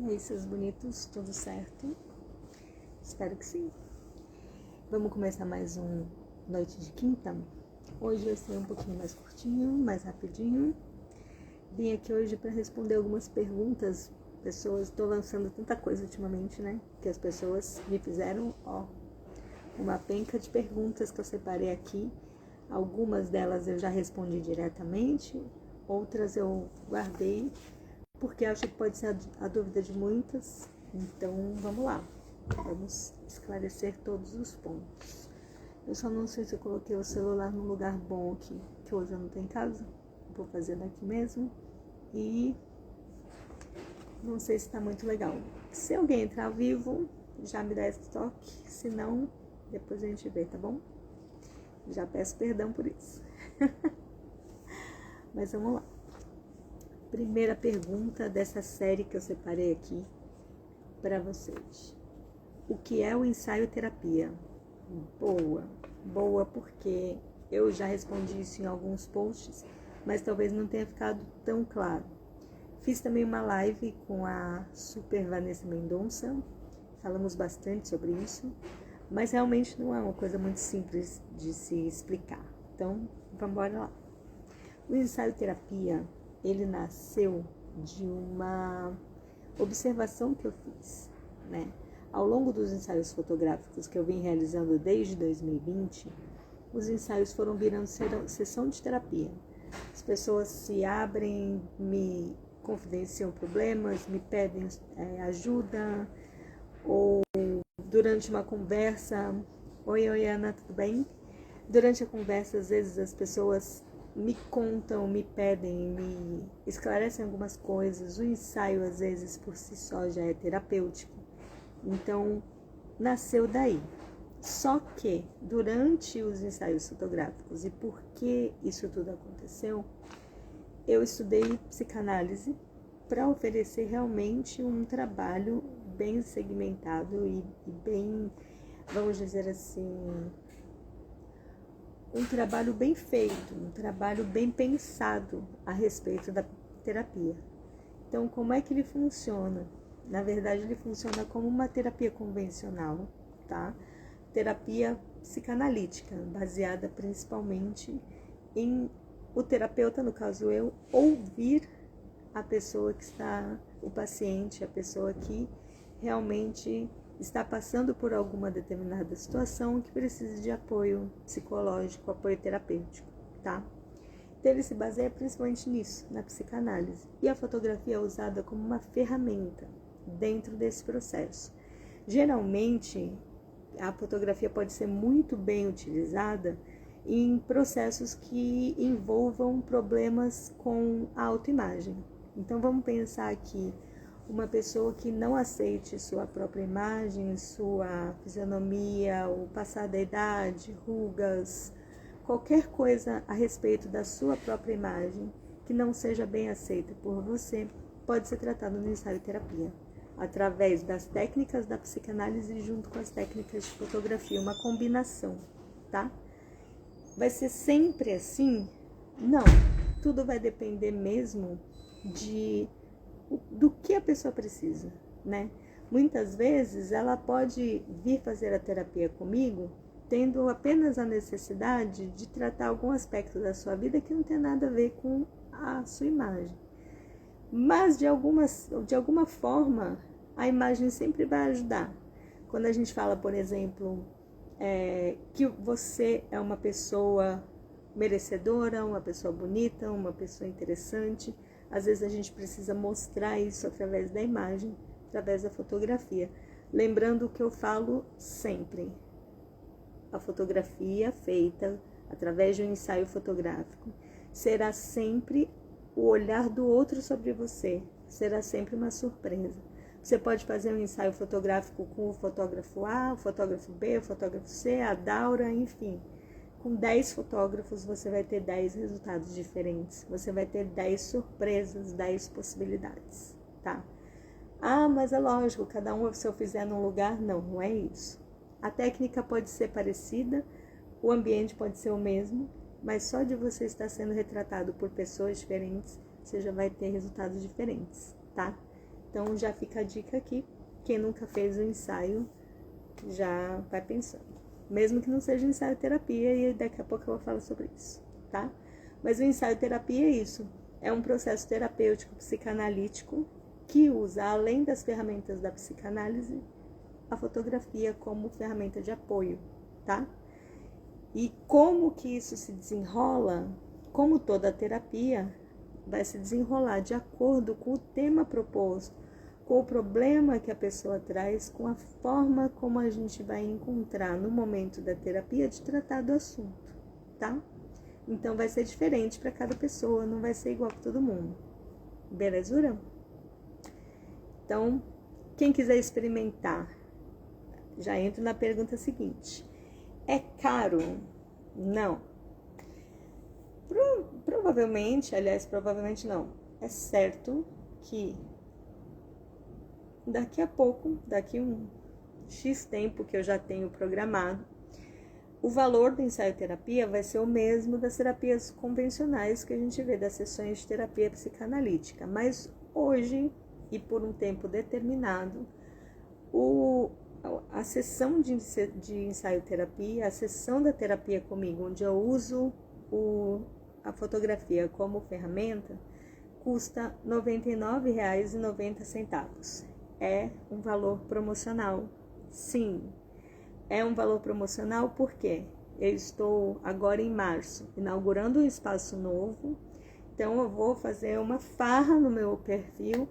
E aí, seus bonitos, tudo certo? Espero que sim. Vamos começar mais um Noite de Quinta. Hoje vai ser um pouquinho mais curtinho, mais rapidinho. Vim aqui hoje para responder algumas perguntas. Estou lançando tanta coisa ultimamente, né? Que as pessoas me fizeram, uma penca de perguntas que eu separei aqui. Algumas delas eu já respondi diretamente, outras eu guardei, porque acho que pode ser a dúvida de muitas. Então, vamos lá. Vamos esclarecer todos os pontos. Eu só não sei se eu coloquei o celular num lugar bom aqui, que hoje eu não tô em casa. Vou fazer daqui mesmo. E não sei se tá muito legal. Se alguém entrar ao vivo, já me dá esse toque. Se não, depois a gente vê, tá bom? Já peço perdão por isso. Mas vamos lá. Primeira pergunta dessa série que eu separei aqui para vocês. O que é o ensaio terapia? Boa porque eu já respondi isso em alguns posts, mas talvez não tenha ficado tão claro. Fiz também uma live com a Super Vanessa Mendonça, falamos bastante sobre isso, mas realmente não é uma coisa muito simples de se explicar. Então, vamos embora lá. O ensaio terapia, ele nasceu de uma observação que eu fiz, né? Ao longo dos ensaios fotográficos que eu vim realizando desde 2020, os ensaios foram virando sessão de terapia. As pessoas se abrem, me confidenciam problemas, me pedem ajuda, ou durante uma conversa, oi Ana, tudo bem? Durante a conversa, às vezes as pessoas me contam, me pedem, me esclarecem algumas coisas. O ensaio, às vezes, por si só já é terapêutico. Então, nasceu daí. Só que, durante os ensaios fotográficos, e por que isso tudo aconteceu, eu estudei psicanálise para oferecer realmente um trabalho bem segmentado e bem, vamos dizer assim, um trabalho bem feito, um trabalho bem pensado a respeito da terapia. Então, como é que ele funciona? Na verdade, ele funciona como uma terapia convencional, tá? Terapia psicanalítica, baseada principalmente em o terapeuta, no caso eu, ouvir a pessoa que está, o paciente, a pessoa que realmente está passando por alguma determinada situação que precisa de apoio psicológico, apoio terapêutico, tá? Então ele se baseia principalmente nisso, na psicanálise. E a fotografia é usada como uma ferramenta dentro desse processo. Geralmente, a fotografia pode ser muito bem utilizada em processos que envolvam problemas com a autoimagem. Então vamos pensar aqui uma pessoa que não aceite sua própria imagem, sua fisionomia, o passar da idade, rugas, qualquer coisa a respeito da sua própria imagem que não seja bem aceita por você, pode ser tratado no ensaio terapia, através das técnicas da psicanálise junto com as técnicas de fotografia, uma combinação, tá? Vai ser sempre assim? Não, tudo vai depender mesmo do que a pessoa precisa, né? Muitas vezes ela pode vir fazer a terapia comigo tendo apenas a necessidade de tratar algum aspecto da sua vida que não tem nada a ver com a sua imagem. Mas de alguma forma a imagem sempre vai ajudar. Quando a gente fala, por exemplo, que você é uma pessoa merecedora, uma pessoa bonita, uma pessoa interessante, às vezes a gente precisa mostrar isso através da imagem, através da fotografia. Lembrando o que eu falo sempre. A fotografia feita através de um ensaio fotográfico será sempre o olhar do outro sobre você, será sempre uma surpresa. Você pode fazer um ensaio fotográfico com o fotógrafo A, o fotógrafo B, o fotógrafo C, a Daura, enfim. Com 10 fotógrafos você vai ter 10 resultados diferentes. Você vai ter 10 surpresas, 10 possibilidades, tá? Ah, mas é lógico, cada um se eu fizer num lugar, não é isso. A técnica pode ser parecida, o ambiente pode ser o mesmo, mas só de você estar sendo retratado por pessoas diferentes, você já vai ter resultados diferentes, tá? Então já fica a dica aqui, quem nunca fez o ensaio já vai pensando. Mesmo que não seja ensaio terapia, e daqui a pouco eu vou falar sobre isso, tá? Mas o ensaio terapia é isso, é um processo terapêutico psicanalítico que usa, além das ferramentas da psicanálise, a fotografia como ferramenta de apoio, tá? E como que isso se desenrola, como toda a terapia vai se desenrolar de acordo com o tema proposto, com o problema que a pessoa traz, com a forma como a gente vai encontrar no momento da terapia de tratar do assunto, tá? Então vai ser diferente para cada pessoa, não vai ser igual para todo mundo. Belezura? Então, quem quiser experimentar, já entro na pergunta seguinte. É caro? Não. Provavelmente não. É certo que daqui a pouco, daqui um X tempo que eu já tenho programado, o valor do ensaio terapia vai ser o mesmo das terapias convencionais que a gente vê, das sessões de terapia psicanalítica. Mas hoje, e por um tempo determinado, a sessão de ensaio terapia, a sessão da terapia comigo, onde eu uso a fotografia como ferramenta, custa R$ 99,90. É um valor promocional, sim. É um valor promocional porque eu estou agora em março inaugurando um espaço novo, então eu vou fazer uma farra no meu perfil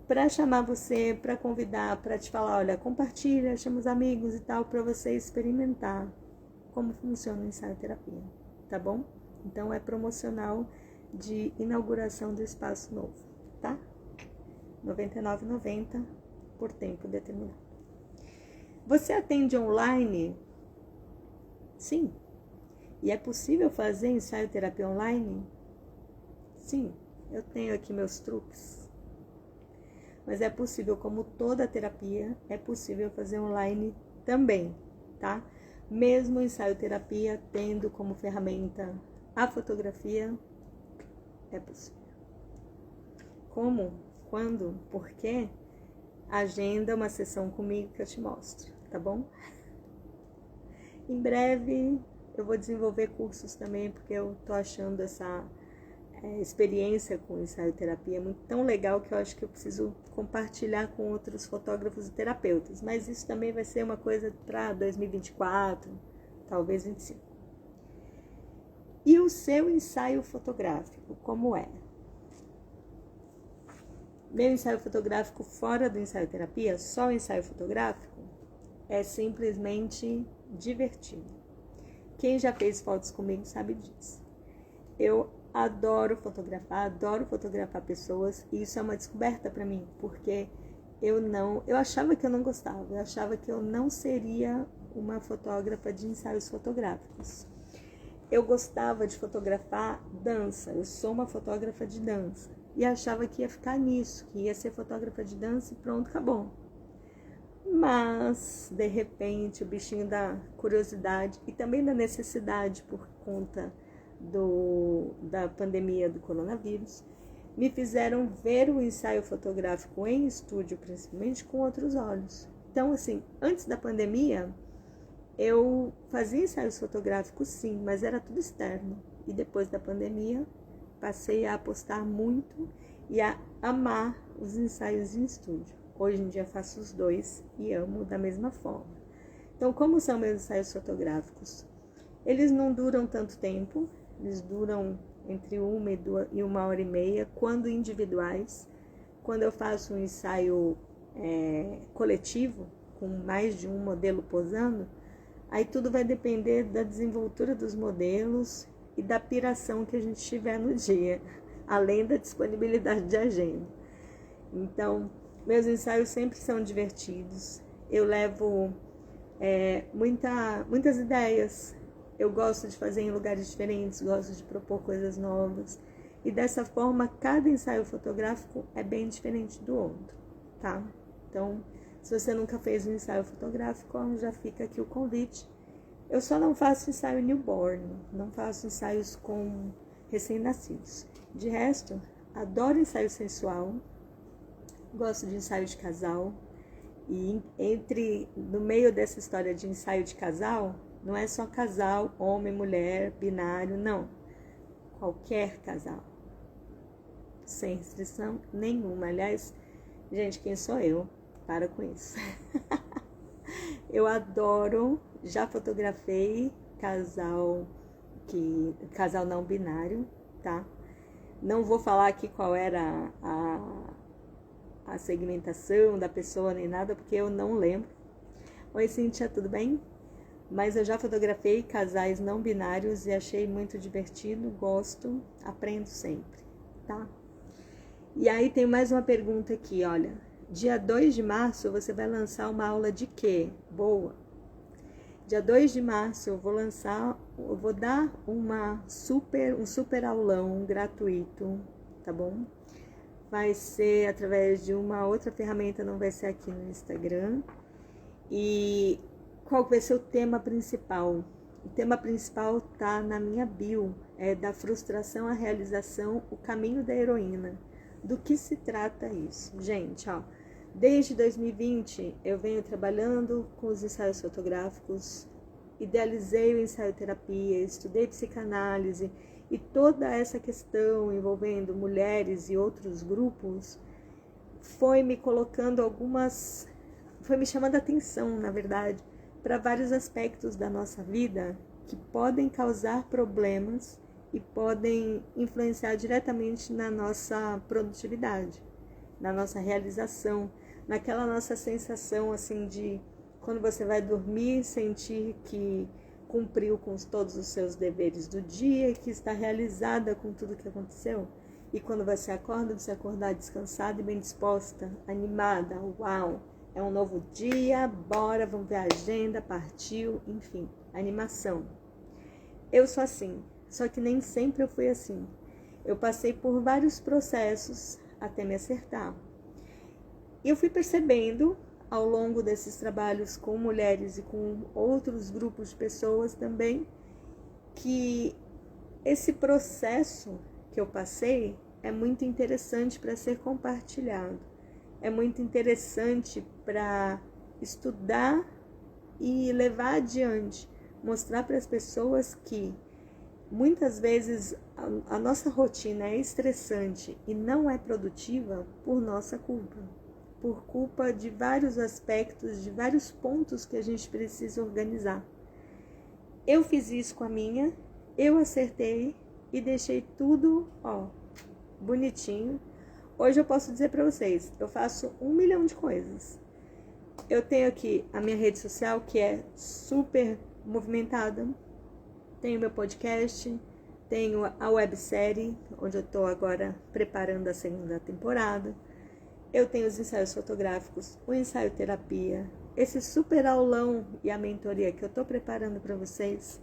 para chamar você, para convidar, para te falar, olha, compartilha, chama os amigos e tal, para você experimentar como funciona o ensaio terapia, tá bom? Então é promocional de inauguração do espaço novo, tá? R$ 99,90 por tempo determinado. Você atende online? Sim. E é possível fazer ensaio terapia online? Sim. Eu tenho aqui meus truques. Mas é possível, como toda terapia, é possível fazer online também, tá? Mesmo o ensaio terapia tendo como ferramenta a fotografia, é possível. Como? Quando? Por quê? Agenda uma sessão comigo que eu te mostro, tá bom? Em breve eu vou desenvolver cursos também, porque eu tô achando essa experiência com ensaio terapia muito tão legal que eu acho que eu preciso compartilhar com outros fotógrafos e terapeutas. Mas isso também vai ser uma coisa para 2024, talvez 2025. E o seu ensaio fotográfico, como é? Meu ensaio fotográfico fora do ensaio terapia, só o ensaio fotográfico, é simplesmente divertido. Quem já fez fotos comigo sabe disso. Eu adoro fotografar pessoas, e isso é uma descoberta para mim, porque eu achava que eu não gostava, eu achava que eu não seria uma fotógrafa de ensaios fotográficos. Eu gostava de fotografar dança, eu sou uma fotógrafa de dança, e achava que ia ficar nisso, que ia ser fotógrafa de dança e pronto, acabou. Mas, de repente, o bichinho da curiosidade e também da necessidade por conta da pandemia do coronavírus, me fizeram ver o ensaio fotográfico em estúdio, principalmente, com outros olhos. Então, assim, antes da pandemia, eu fazia ensaios fotográficos, sim, mas era tudo externo. E depois da pandemia, passei a apostar muito e a amar os ensaios em estúdio. Hoje em dia faço os dois e amo da mesma forma. Então, como são meus ensaios fotográficos? Eles não duram tanto tempo, eles duram entre 1 e 1h30, quando individuais. Quando eu faço um ensaio coletivo, com mais de um modelo posando, aí tudo vai depender da desenvoltura dos modelos e da piração que a gente tiver no dia, além da disponibilidade de agenda. Então, meus ensaios sempre são divertidos. Eu levo muitas ideias. Eu gosto de fazer em lugares diferentes, gosto de propor coisas novas. E dessa forma, cada ensaio fotográfico é bem diferente do outro, tá? Então, se você nunca fez um ensaio fotográfico, já fica aqui o convite. Eu só não faço ensaio newborn, não faço ensaios com recém-nascidos. De resto, adoro ensaio sensual, gosto de ensaio de casal. E no meio dessa história de ensaio de casal, não é só casal, homem, mulher, binário, não. Qualquer casal. Sem restrição nenhuma. Aliás, gente, quem sou eu? Para com isso. Eu adoro, já fotografei casal não binário, tá? Não vou falar aqui qual era a segmentação da pessoa nem nada, porque eu não lembro. Oi, Cíntia, tudo bem? Mas eu já fotografei casais não binários e achei muito divertido, gosto, aprendo sempre, tá? E aí tem mais uma pergunta aqui, olha. Dia 2 de março você vai lançar uma aula de quê? Boa! Dia 2 de março eu vou dar um super aulão gratuito, tá bom? Vai ser através de uma outra ferramenta, não vai ser aqui no Instagram. E qual vai ser o tema principal? O tema principal tá na minha bio, é da frustração à realização, o caminho da heroína. Do que se trata isso? Gente, ó, desde 2020 eu venho trabalhando com os ensaios fotográficos, idealizei o ensaio terapia, estudei psicanálise e toda essa questão envolvendo mulheres e outros grupos foi me chamando a atenção, na verdade, para vários aspectos da nossa vida que podem causar problemas e podem influenciar diretamente na nossa produtividade, na nossa realização, naquela nossa sensação assim de quando você vai dormir, sentir que cumpriu com todos os seus deveres do dia, que está realizada com tudo que aconteceu. E quando você acorda, você acordar descansada e bem disposta, animada, uau, é um novo dia, bora, vamos ver a agenda, partiu, enfim, animação. Eu sou assim. Só que nem sempre eu fui assim. Eu passei por vários processos até me acertar. E eu fui percebendo, ao longo desses trabalhos com mulheres e com outros grupos de pessoas também, que esse processo que eu passei é muito interessante para ser compartilhado. É muito interessante para estudar e levar adiante, mostrar para as pessoas que muitas vezes a nossa rotina é estressante e não é produtiva por nossa culpa. Por culpa de vários aspectos, de vários pontos que a gente precisa organizar. Eu fiz isso com a minha, eu acertei e deixei tudo, bonitinho. Hoje eu posso dizer para vocês, eu faço 1 milhão de coisas. Eu tenho aqui a minha rede social que é super movimentada. Tenho meu podcast, tenho a websérie, onde eu estou agora preparando a 2ª temporada. Eu tenho os ensaios fotográficos, o ensaio terapia, esse super aulão e a mentoria que eu estou preparando para vocês.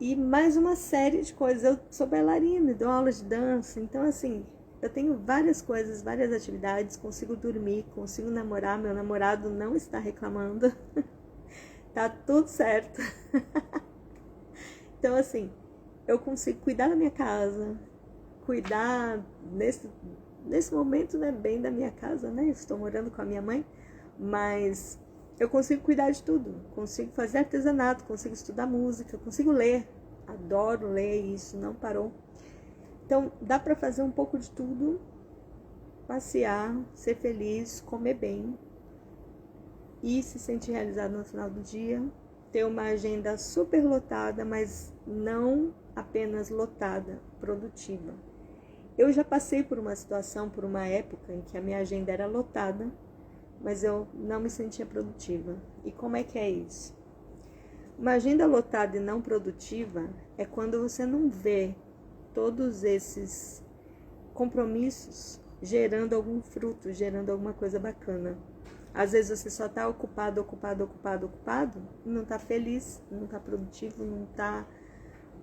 E mais uma série de coisas. Eu sou bailarina, dou aula de dança, então assim, eu tenho várias coisas, várias atividades, consigo dormir, consigo namorar, meu namorado não está reclamando, tá tudo certo. Então, assim, eu consigo cuidar da minha casa, cuidar nesse momento, né, bem da minha casa, né? Estou morando com a minha mãe, mas eu consigo cuidar de tudo. Consigo fazer artesanato, consigo estudar música, consigo ler. Adoro ler, isso não parou. Então, dá para fazer um pouco de tudo, passear, ser feliz, comer bem e se sentir realizado no final do dia. Ter uma agenda super lotada, mas não apenas lotada, produtiva. Eu já passei por uma situação, por uma época em que a minha agenda era lotada, mas eu não me sentia produtiva. E como é que é isso? Uma agenda lotada e não produtiva é quando você não vê todos esses compromissos gerando algum fruto, gerando alguma coisa bacana. Às vezes você só está ocupado e não está feliz, não está produtivo, não está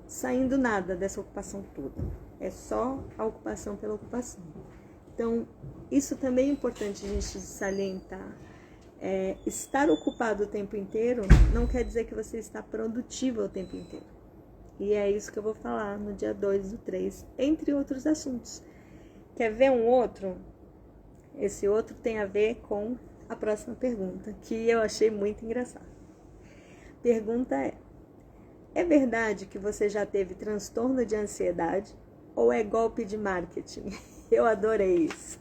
saindo nada dessa ocupação toda. É só a ocupação pela ocupação. Então, isso também é importante a gente salientar. Estar ocupado o tempo inteiro não quer dizer que você está produtivo o tempo inteiro. E é isso que eu vou falar no dia 2/3, entre outros assuntos. Quer ver um outro? Esse outro tem a ver com a próxima pergunta, que eu achei muito engraçada. Pergunta é verdade que você já teve transtorno de ansiedade ou é golpe de marketing? Eu adorei isso.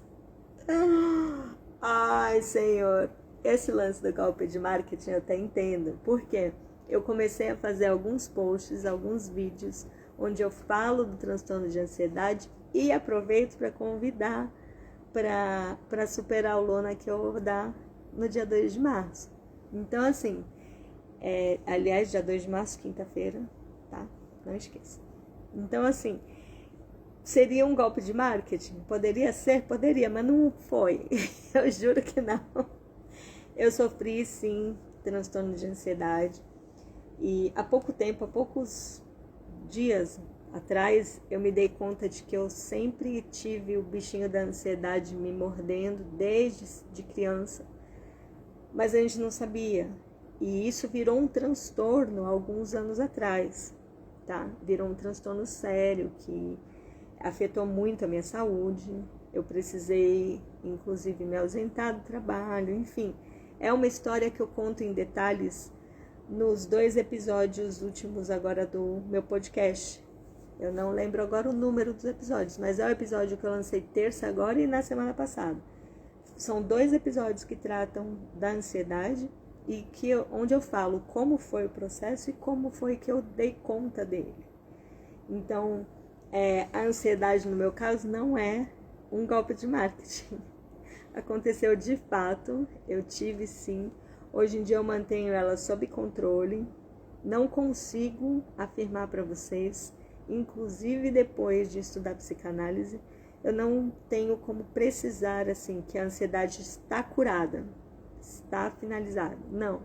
Ai, Senhor, esse lance do golpe de marketing eu até entendo. Por quê? Eu comecei a fazer alguns posts, alguns vídeos, onde eu falo do transtorno de ansiedade e aproveito para convidar para superar o Lona que eu vou dar no dia 2 de março. Então, assim, aliás, dia 2 de março, quinta-feira, tá? Não esqueça. Então, assim, seria um golpe de marketing? Poderia ser? Poderia, mas não foi. Eu juro que não. Eu sofri, sim, transtorno de ansiedade. E há poucos dias atrás, eu me dei conta de que eu sempre tive o bichinho da ansiedade me mordendo desde criança. Mas a gente não sabia. E isso virou um transtorno há alguns anos atrás, tá? Virou um transtorno sério que afetou muito a minha saúde. Eu precisei, inclusive, me ausentar do trabalho, enfim. É uma história que eu conto em detalhes nos 2 episódios últimos agora do meu podcast. Eu não lembro agora o número dos episódios, mas é o episódio que eu lancei terça agora e na semana passada. São 2 episódios que tratam da ansiedade e onde eu falo como foi o processo e como foi que eu dei conta dele. Então, a ansiedade, no meu caso, não é um golpe de marketing. Aconteceu de fato, eu tive sim. Hoje em dia eu mantenho ela sob controle. Não consigo afirmar para vocês, inclusive depois de estudar psicanálise, eu não tenho como precisar assim que a ansiedade está curada, está finalizada. Não,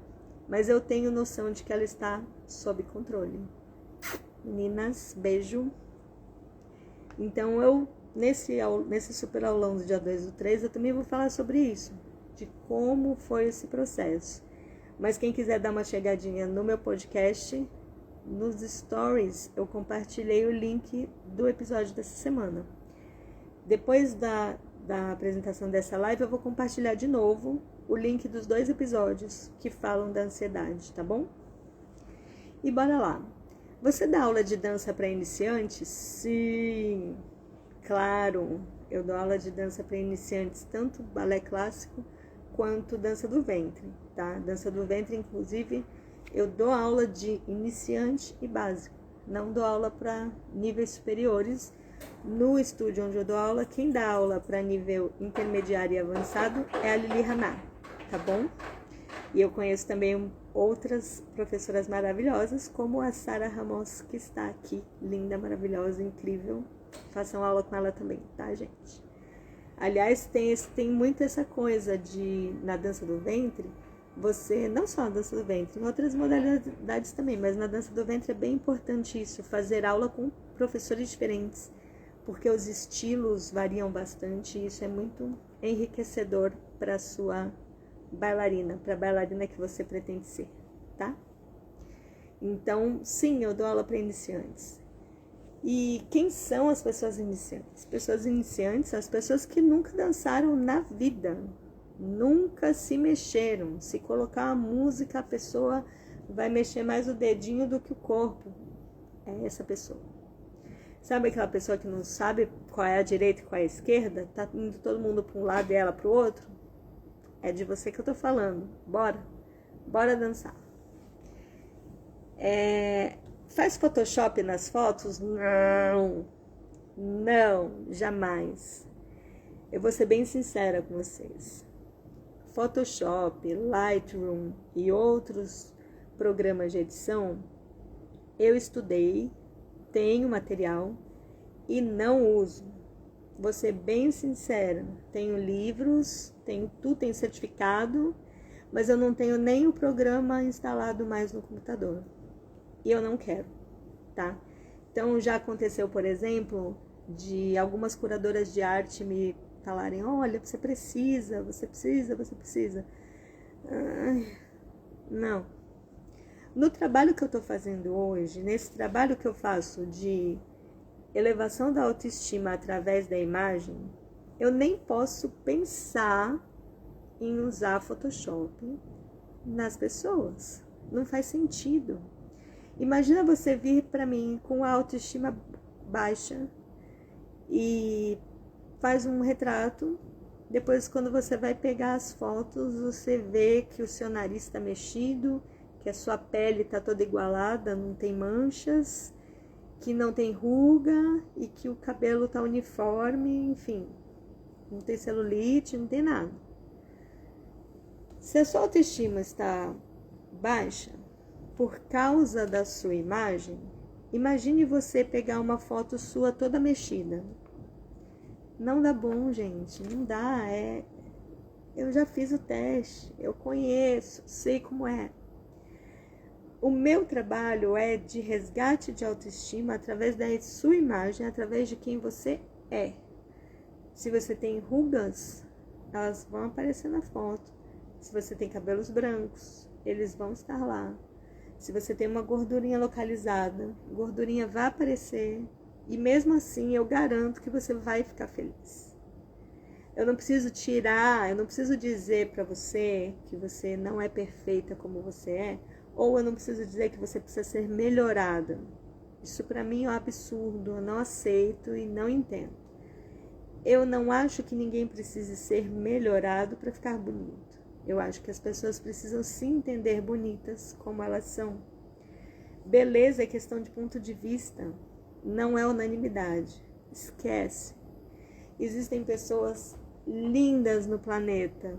mas eu tenho noção de que ela está sob controle. Meninas, beijo. Então eu, nesse super aulão do dia 2 do 3, eu também vou falar sobre isso, de como foi esse processo. Mas quem quiser dar uma chegadinha no meu podcast, nos stories, eu compartilhei o link do episódio dessa semana. Depois da apresentação dessa live, eu vou compartilhar de novo o link dos 2 episódios que falam da ansiedade, tá bom? E bora lá. Você dá aula de dança para iniciantes? Sim, claro. Eu dou aula de dança para iniciantes, tanto balé clássico quanto dança do ventre, tá? Dança do ventre, inclusive, eu dou aula de iniciante e básico. Não dou aula para níveis superiores. No estúdio onde eu dou aula, quem dá aula para nível intermediário e avançado é a Lili Haná, tá bom? E eu conheço também outras professoras maravilhosas, como a Sara Ramos, que está aqui, linda, maravilhosa, incrível. Façam aula com ela também, tá, gente? Aliás, tem muito essa coisa de, na dança do ventre, você, não só na dança do ventre, em outras modalidades também, mas na dança do ventre é bem importante isso, fazer aula com professores diferentes, porque os estilos variam bastante e isso é muito enriquecedor para a sua bailarina, para a bailarina que você pretende ser, tá? Então, sim, eu dou aula para iniciantes. E quem são as pessoas iniciantes? Pessoas iniciantes são as pessoas que nunca dançaram na vida, nunca se mexeram. Se colocar a música, a pessoa vai mexer mais o dedinho do que o corpo. É essa pessoa. Sabe aquela pessoa que não sabe qual é a direita e qual é a esquerda? Tá indo todo mundo para um lado e ela para o outro? É de você que eu tô falando. Bora dançar. Faz Photoshop nas fotos? Não, jamais. Eu vou ser bem sincera com vocês. Photoshop, Lightroom e outros programas de edição, eu estudei, tenho material e não uso. Vou ser bem sincera, tenho livros, tenho certificado, mas eu não tenho nem o programa instalado mais no computador. E eu não quero, tá? Então já aconteceu, por exemplo, de algumas curadoras de arte me falarem, olha, você precisa. Não. No trabalho que eu tô fazendo hoje, nesse trabalho que eu faço de elevação da autoestima através da imagem, eu nem posso pensar em usar Photoshop nas pessoas. Não faz sentido. Imagina você vir para mim com a autoestima baixa e faz um retrato. Depois, quando você vai pegar as fotos, você vê que o seu nariz está mexido, que a sua pele está toda igualada, não tem manchas, que não tem ruga e que o cabelo está uniforme, enfim, não tem celulite, não tem nada. Se a sua autoestima está baixa por causa da sua imagem, imagine você pegar uma foto sua toda mexida. Não dá bom, gente, não dá. Eu já fiz o teste, eu conheço, sei como é. O meu trabalho é de resgate de autoestima através da sua imagem, através de quem você é. Se você tem rugas, elas vão aparecer na foto. Se você tem cabelos brancos, eles vão estar lá. Se você tem uma gordurinha localizada, a gordurinha vai aparecer. E mesmo assim, eu garanto que você vai ficar feliz. Eu não preciso eu não preciso dizer para você que você não é perfeita como você é, ou eu não preciso dizer que você precisa ser melhorada. Isso para mim é um absurdo, eu não aceito e não entendo. Eu não acho que ninguém precise ser melhorado para ficar bonito. Eu acho que as pessoas precisam se entender bonitas como elas são. Beleza é questão de ponto de vista, não é unanimidade. Esquece. Existem pessoas lindas no planeta,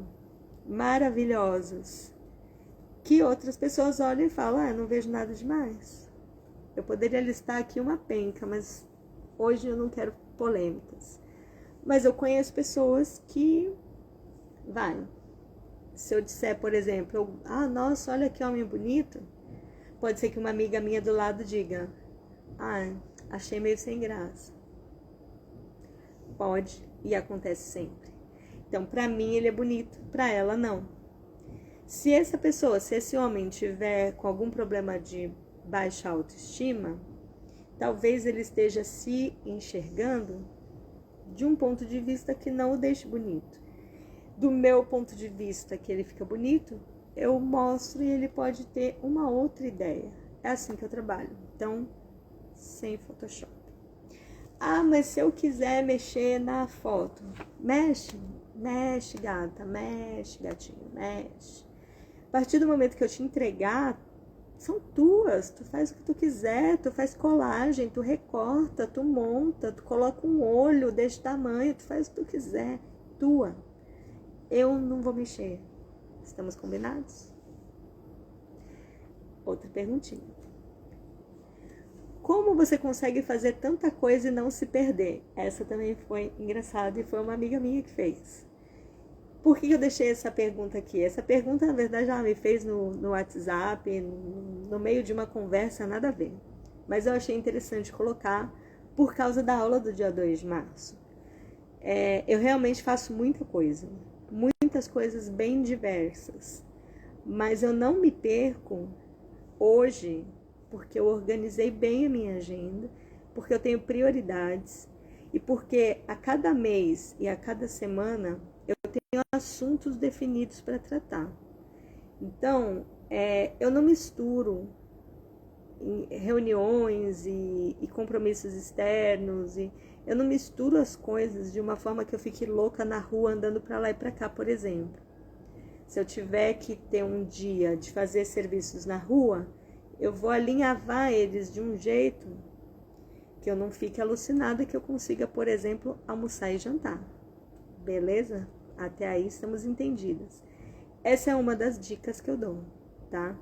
maravilhosas, que outras pessoas olham e falam, eu não vejo nada demais. Eu poderia listar aqui uma penca, mas hoje eu não quero polêmicas. Mas eu conheço pessoas que se eu disser, por exemplo, nossa, olha que homem bonito, pode ser que uma amiga minha do lado diga, achei meio sem graça. Pode e acontece sempre. Então, pra mim ele é bonito, pra ela não. Se esse homem tiver com algum problema de baixa autoestima, talvez ele esteja se enxergando de um ponto de vista que não o deixe bonito. Do meu ponto de vista que ele fica bonito, eu mostro e ele pode ter uma outra ideia. É assim que eu trabalho. Então, sem Photoshop. Mas se eu quiser mexer na foto, mexe, gata, mexe, gatinho, mexe. A partir do momento que eu te entregar, são tuas, tu faz o que tu quiser, tu faz colagem, tu recorta, tu monta, tu coloca um olho desse tamanho, tu faz o que tu quiser, tua. Eu não vou mexer. Estamos combinados? Outra perguntinha. Como você consegue fazer tanta coisa e não se perder? Essa também foi engraçada e foi uma amiga minha que fez. Por que eu deixei essa pergunta aqui? Essa pergunta, na verdade, ela me fez no WhatsApp, no meio de uma conversa, nada a ver. Mas eu achei interessante colocar por causa da aula do dia 2 de março. Eu realmente faço muita coisa, muitas coisas bem diversas. Mas eu não me perco hoje, porque eu organizei bem a minha agenda, porque eu tenho prioridades e porque a cada mês e a cada semana eu tenho assuntos definidos para tratar. Então, eu não misturo em reuniões e compromissos externos, e eu não misturo as coisas de uma forma que eu fique louca na rua andando para lá e para cá, por exemplo. Se eu tiver que ter um dia de fazer serviços na rua, eu vou alinhavar eles de um jeito que eu não fique alucinada, que eu consiga, por exemplo, almoçar e jantar. Beleza? Até aí estamos entendidas. Essa é uma das dicas que eu dou, tá?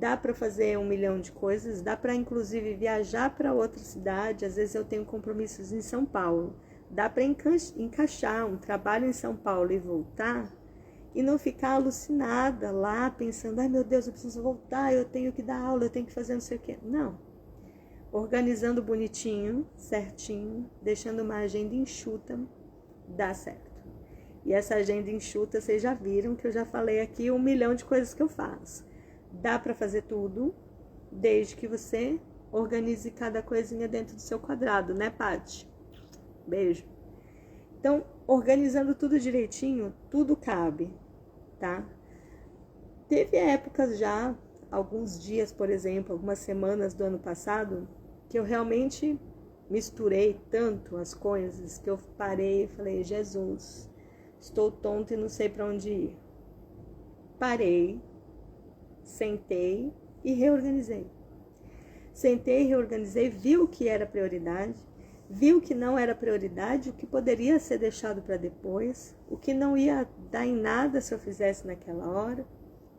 Dá para fazer 1 milhão de coisas, dá para inclusive viajar para outra cidade. Às vezes eu tenho compromissos em São Paulo. Dá para encaixar um trabalho em São Paulo e voltar e não ficar alucinada lá, pensando, meu Deus, eu preciso voltar, eu tenho que dar aula, eu tenho que fazer não sei o quê. Não. Organizando bonitinho, certinho, deixando uma agenda enxuta, dá certo. E essa agenda enxuta, vocês já viram que eu já falei aqui 1 milhão de coisas que eu faço. Dá para fazer tudo, desde que você organize cada coisinha dentro do seu quadrado, né, Paty? Beijo. Então, organizando tudo direitinho, tudo cabe, tá? Teve épocas já, alguns dias, por exemplo, algumas semanas do ano passado, que eu realmente misturei tanto as coisas que eu parei e falei, Jesus, estou tonto e não sei para onde ir. Parei, sentei e reorganizei. Sentei, reorganizei, vi o que era prioridade, vi o que não era prioridade, o que poderia ser deixado para depois, o que não ia dar em nada se eu fizesse naquela hora.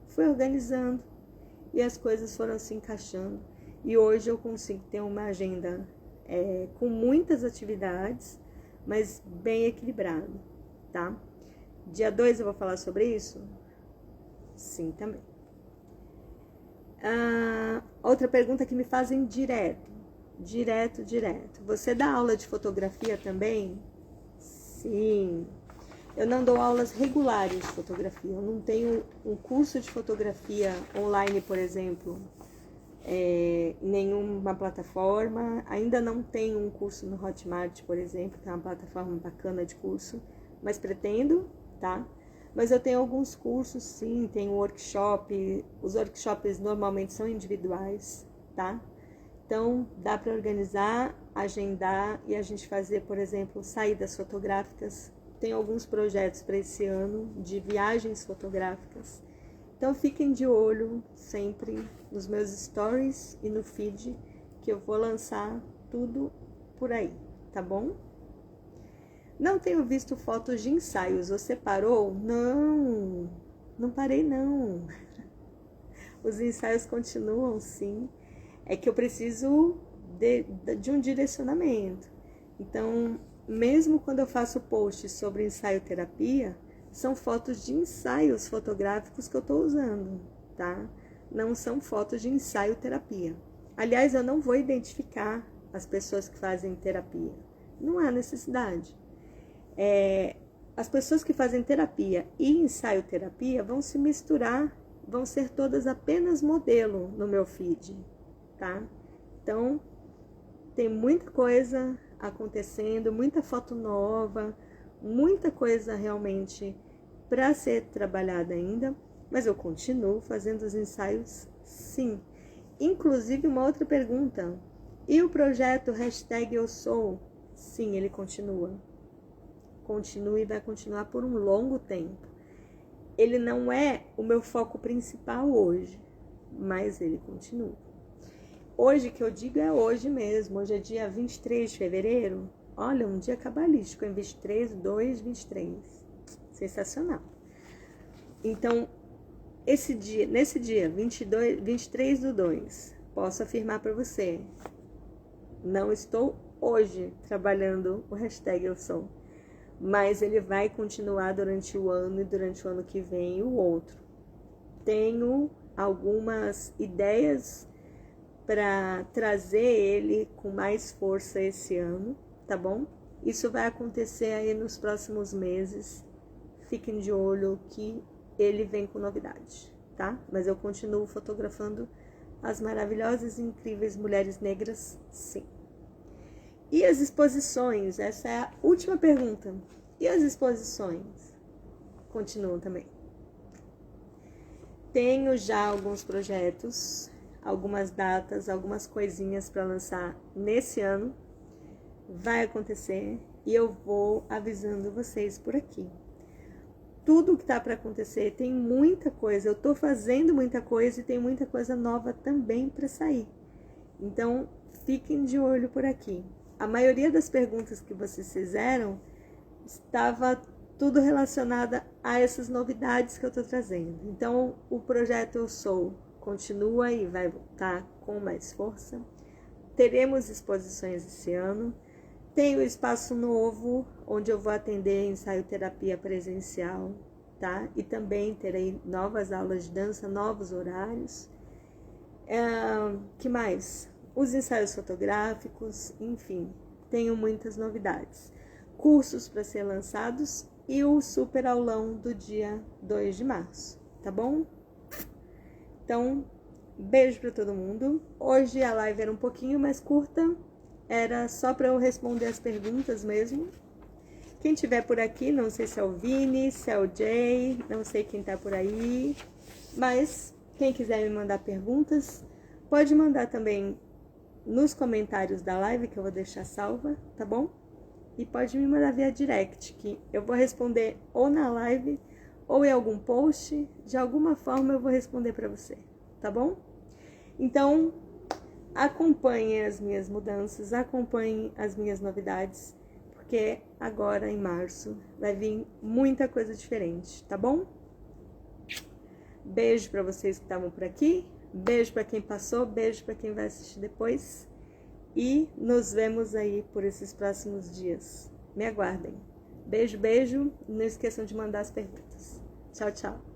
Fui organizando e as coisas foram se encaixando. E hoje eu consigo ter uma agenda com muitas atividades, mas bem equilibrada, tá? Dia 2 eu vou falar sobre isso? Sim, também. Outra pergunta que me fazem direto. Você dá aula de fotografia também? Sim. Eu não dou aulas regulares de fotografia. Eu não tenho um curso de fotografia online, por exemplo, em nenhuma plataforma. Ainda não tenho um curso no Hotmart, por exemplo, que é uma plataforma bacana de curso, mas pretendo, tá? Mas eu tenho alguns cursos, sim, tenho workshop. Os workshops normalmente são individuais, tá? Então, dá para organizar, agendar e a gente fazer, por exemplo, saídas fotográficas. Tenho alguns projetos para esse ano de viagens fotográficas. Então, fiquem de olho sempre nos meus stories e no feed, que eu vou lançar tudo por aí, tá bom? Não tenho visto fotos de ensaios. Você parou? Não, não parei não. Os ensaios continuam, sim. É que eu preciso de um direcionamento. Então, mesmo quando eu faço posts sobre ensaio-terapia, são fotos de ensaios fotográficos que eu estou usando, tá? Não são fotos de ensaio-terapia. Aliás, eu não vou identificar as pessoas que fazem terapia. Não há necessidade. As pessoas que fazem terapia e ensaio-terapia vão se misturar, vão ser todas apenas modelo no meu feed, tá? Então, tem muita coisa acontecendo, muita foto nova, muita coisa realmente para ser trabalhada ainda, mas eu continuo fazendo os ensaios, sim. Inclusive, uma outra pergunta, e o projeto #EuSou? Sim, ele continua. Continua e vai continuar por um longo tempo. Ele não é o meu foco principal hoje, mas ele continua. Hoje, que eu digo, é hoje mesmo. Hoje é dia 23 de fevereiro. Olha, um dia cabalístico, em 23/2/23. Sensacional. Então, nesse dia, 23/2, posso afirmar para você, não estou hoje trabalhando o #EuSou, mas ele vai continuar durante o ano e durante o ano que vem o outro. Tenho algumas ideias para trazer ele com mais força esse ano, tá bom? Isso vai acontecer aí nos próximos meses. Fiquem de olho que ele vem com novidade, tá? Mas eu continuo fotografando as maravilhosas e incríveis mulheres negras, sim. E as exposições? Essa é a última pergunta. E as exposições? Continuam também. Tenho já alguns projetos, algumas datas, algumas coisinhas para lançar nesse ano. Vai acontecer e eu vou avisando vocês por aqui. Tudo que está para acontecer, tem muita coisa. Eu estou fazendo muita coisa e tem muita coisa nova também para sair. Então, fiquem de olho por aqui. A maioria das perguntas que vocês fizeram estava tudo relacionada a essas novidades que eu estou trazendo. Então, o projeto EuSou continua e vai voltar com mais força. Teremos exposições esse ano. Tenho espaço novo, onde eu vou atender ensaio-terapia presencial, tá? E também terei novas aulas de dança, novos horários. Que mais? Os ensaios fotográficos, enfim, tenho muitas novidades. Cursos para ser lançados e o super aulão do dia 2 de março, tá bom? Então, beijo para todo mundo. Hoje a live era um pouquinho mais curta, era só para eu responder as perguntas mesmo. Quem tiver por aqui, não sei se é o Vini, se é o Jay, não sei quem tá por aí, mas quem quiser me mandar perguntas, pode mandar também nos comentários da live, que eu vou deixar salva, tá bom? E pode me mandar via direct, que eu vou responder ou na live, ou em algum post, de alguma forma eu vou responder para você, tá bom? Então, acompanhe as minhas mudanças, acompanhe as minhas novidades, porque agora em março vai vir muita coisa diferente, tá bom? Beijo para vocês que estavam por aqui, beijo para quem passou, beijo para quem vai assistir depois e nos vemos aí por esses próximos dias. Me aguardem. Beijo, beijo, não esqueçam de mandar as perguntas. Tchau, tchau.